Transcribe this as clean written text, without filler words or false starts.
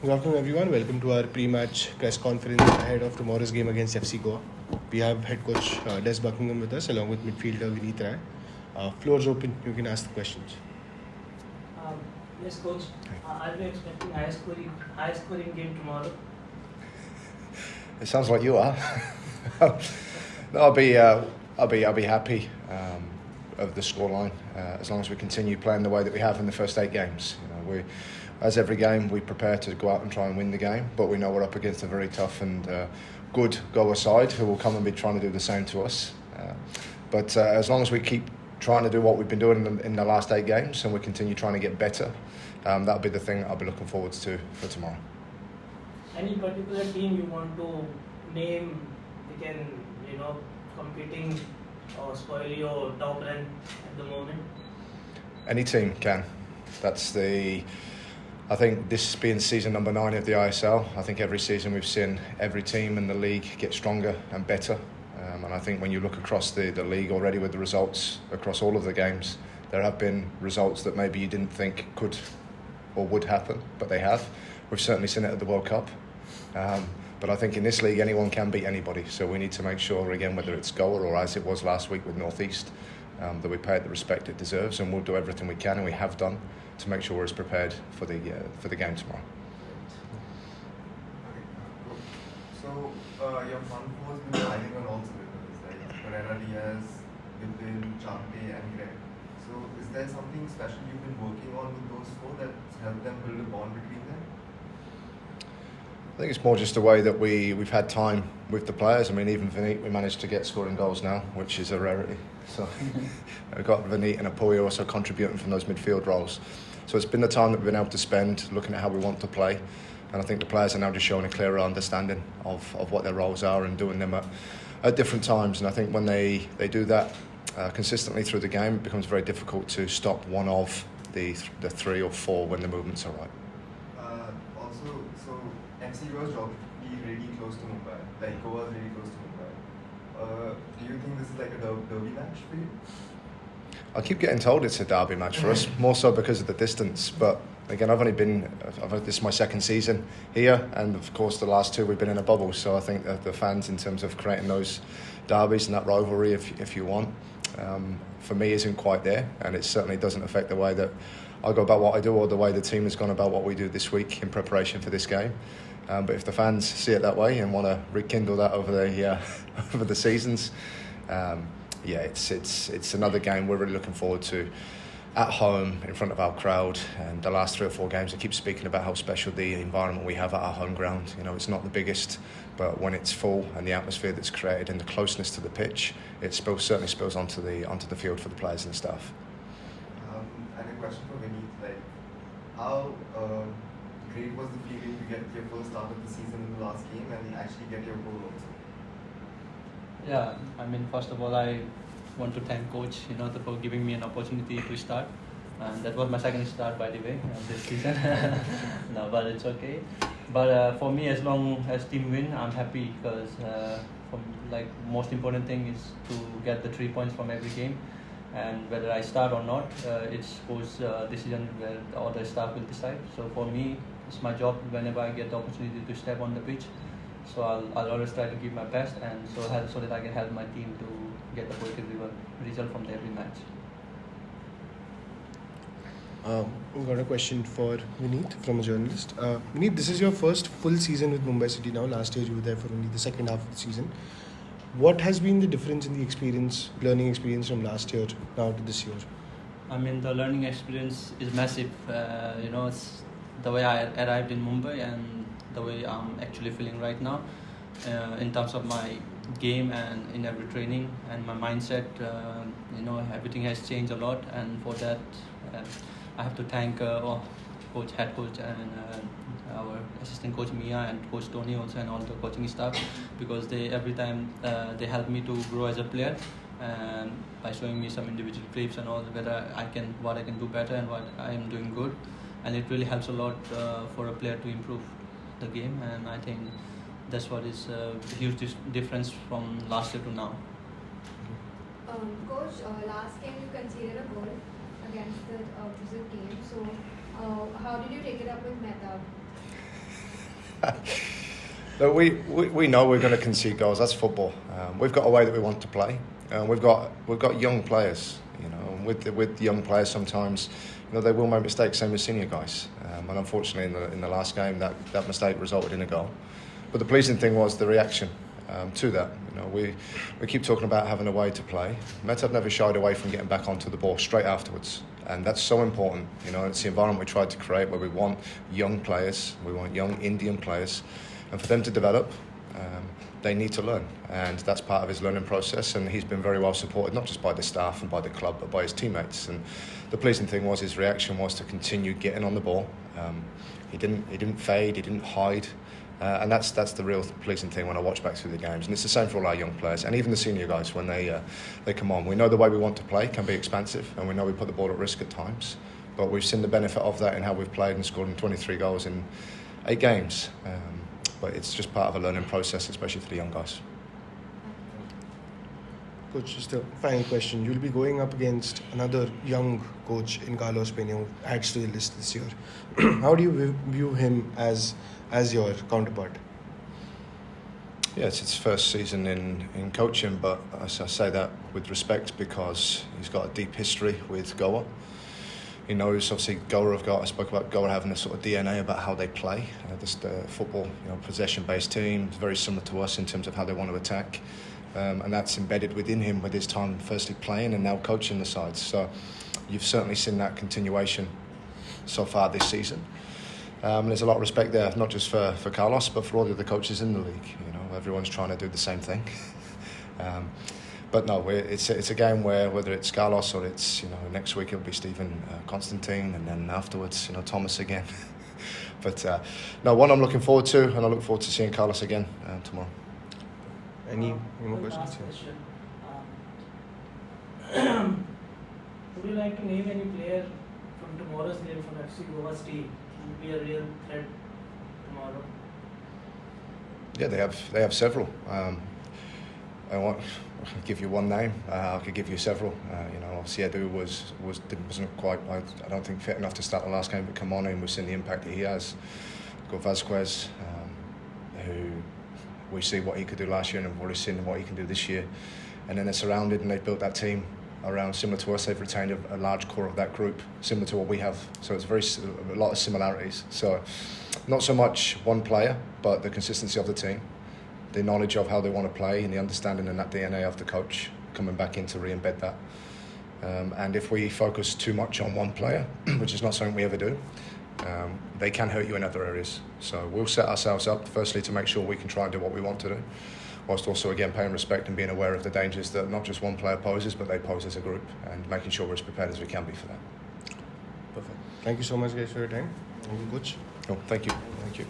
Good afternoon, everyone. Welcome to our pre-match press conference ahead of tomorrow's game against FC Goa. We have head coach Des Buckingham with us, along with midfielder Vineet Rai. Floor's open. You can ask the questions. Yes, coach. Are we expecting high scoring game tomorrow? It sounds like you are. No, I'll be happy of the scoreline as long as we continue playing the way that we have in the first 8 games. As every game, we prepare to go out and try and win the game, but we know we're up against a very tough and good Goa side who will come and be trying to do the same to us. But as long as we keep trying to do what we've been doing in the last 8 games and we continue trying to get better, that'll be the thing I'll be looking forward to for tomorrow. Any particular team you want to name? We can, competing or spoil your top run at the moment. Any team can. I think this being season number 9 of the ISL, I think every season we've seen every team in the league get stronger and better. And I think when you look across the league already with the results across all of the games, there have been results that maybe you didn't think could or would happen, but they have. We've certainly seen it at the World Cup. But I think in this league, anyone can beat anybody. So we need to make sure, again, whether it's Goa or as it was last week with North East, that we pay it the respect it deserves, and we'll do everything we can, and we have done, to make sure we're as prepared for the game tomorrow. Okay, cool. So your front four has been firing on all cylinders, like Pereira, Diaz, Vipin, Champe, and Greg. So is there something special you've been working on with those 4 that's helped them build a bond between them? I think it's more just the way that we've had time with the players. I mean, even Vineet, we managed to get scoring goals now, which is a rarity. So we've got Vineet and Apoy also contributing from those midfield roles. So it's been the time that we've been able to spend looking at how we want to play. And I think the players are now just showing a clearer understanding of what their roles are and doing them at different times. And I think when they do that consistently through the game, it becomes very difficult to stop one of the 3 or 4 when the movements are right. So FC Goa is geographically really close to Mumbai, like Goa is really close to Mumbai. Do you think this is like a derby match for you? I keep getting told it's a derby match for us, more so because of the distance. But again, this is my 2nd season here, and of course the last 2 we've been in a bubble. So I think that the fans, in terms of creating those derbies and that rivalry, if you want, for me isn't quite there, and it certainly doesn't affect the way that I go about what I do or the way the team has gone about what we do this week in preparation for this game. But if the fans see it that way and want to rekindle that over the seasons, it's another game we're really looking forward to at home in front of our crowd. And the last 3 or 4 games, I keep speaking about how special the environment we have at our home ground. It's not the biggest, but when it's full and the atmosphere that's created and the closeness to the pitch, it certainly spills onto the field for the players and the staff. And a question for Vineet, like how great was the feeling to get your first start of the season in the last game and actually get your goal also? Yeah, first of all, I want to thank Coach, for giving me an opportunity to start. And that was my 2nd start, by the way, this season. No, but it's okay. But for me, as long as team win, I'm happy because most important thing is to get the 3 points from every game. And whether I start or not, it's Coach's decision where all the staff will decide. So for me, it's my job whenever I get the opportunity to step on the pitch. So I'll always try to give my best, and so that I can help my team to get the positive result from every match. We've got a question for Vineet from a journalist. Vineet, this is your first full season with Mumbai City now. Last year you were there for only the 2nd half of the season. What has been the difference in the learning experience from last year now to this year? The learning experience is massive. It's the way I arrived in Mumbai and the way I'm actually feeling right now in terms of my game and in every training and my mindset. Everything has changed a lot, and for that I have to thank head coach and our assistant coach Mia and coach Tony also, and all the coaching staff, because every time they help me to grow as a player, and by showing me some individual clips and all, what I can do better and what I am doing good, and it really helps a lot for a player to improve the game. And I think that's what is a huge difference from last year to now. Coach, last game you conceded a goal against the opposite team. So how did you take it up with Mehta? Look, we know we're going to concede goals. That's football. We've got a way that we want to play. We've got young players. You know, and with young players sometimes, you know, they will make mistakes. Same as senior guys. And unfortunately, in the last game, that mistake resulted in a goal. But the pleasing thing was the reaction to that. You know, we keep talking about having a way to play. Mehtab never shied away from getting back onto the ball straight afterwards. And that's so important. You know, it's the environment we tried to create where we want young players, we want young Indian players, and for them to develop, they need to learn. And that's part of his learning process. And he's been very well supported, not just by the staff and by the club, but by his teammates. And the pleasing thing was his reaction was to continue getting on the ball. He didn't fade, he didn't hide. And that's the real pleasing thing when I watch back through the games. And it's the same for all our young players and even the senior guys when they come on. We know the way we want to play can be expansive, and we know we put the ball at risk at times. But we've seen the benefit of that in how we've played and scored 23 goals in 8 games. But it's just part of a learning process, especially for the young guys. Coach, just a final question. You'll be going up against another young coach in Carlos Peña who adds to the list this year. How do you view him as your counterpart? Yeah, it's his first season in coaching, but I say that with respect because he's got a deep history with Goa. He knows, obviously, I spoke about Goa having a sort of DNA about how they play. Just football, you know, possession-based team, very similar to us in terms of how they want to attack. And that's embedded within him with his time firstly playing and now coaching the sides. So you've certainly seen that continuation so far this season. There's a lot of respect there, not just for Carlos, but for all the other coaches in the league. You know, everyone's trying to do the same thing. But no, it's a game where whether it's Carlos or it's, you know, next week it'll be Stephen Constantine, and then afterwards, you know, Thomas again. But no, one I'm looking forward to, and I look forward to seeing Carlos again tomorrow. Any more One questions? last question. Would you like to name any player from tomorrow's game from FC Goa's team who would be a real threat tomorrow? Yeah, they have several. I can give you one name. I could give you several. You know, Siedu wasn't quite, I don't think, fit enough to start the last game, but come on in. We've seen the impact that he has. Got Vasquez, who we see what he could do last year, and we've already seen what he can do this year. And then they're surrounded, and they've built that team around similar to us. They've retained a large core of that group, similar to what we have. So it's a lot of similarities. So not so much one player, but the consistency of the team, the knowledge of how they want to play, and the understanding and that DNA of the coach coming back in to re-embed that. And if we focus too much on one player, which is not something we ever do, they can hurt you in other areas. So we'll set ourselves up, firstly, to make sure we can try and do what we want to do, whilst also, again, paying respect and being aware of the dangers that not just one player poses, but they pose as a group, and making sure we're as prepared as we can be for that. Perfect. Thank you so much, guys, for your time. Thank you, Coach. Cool. Thank you. Thank you.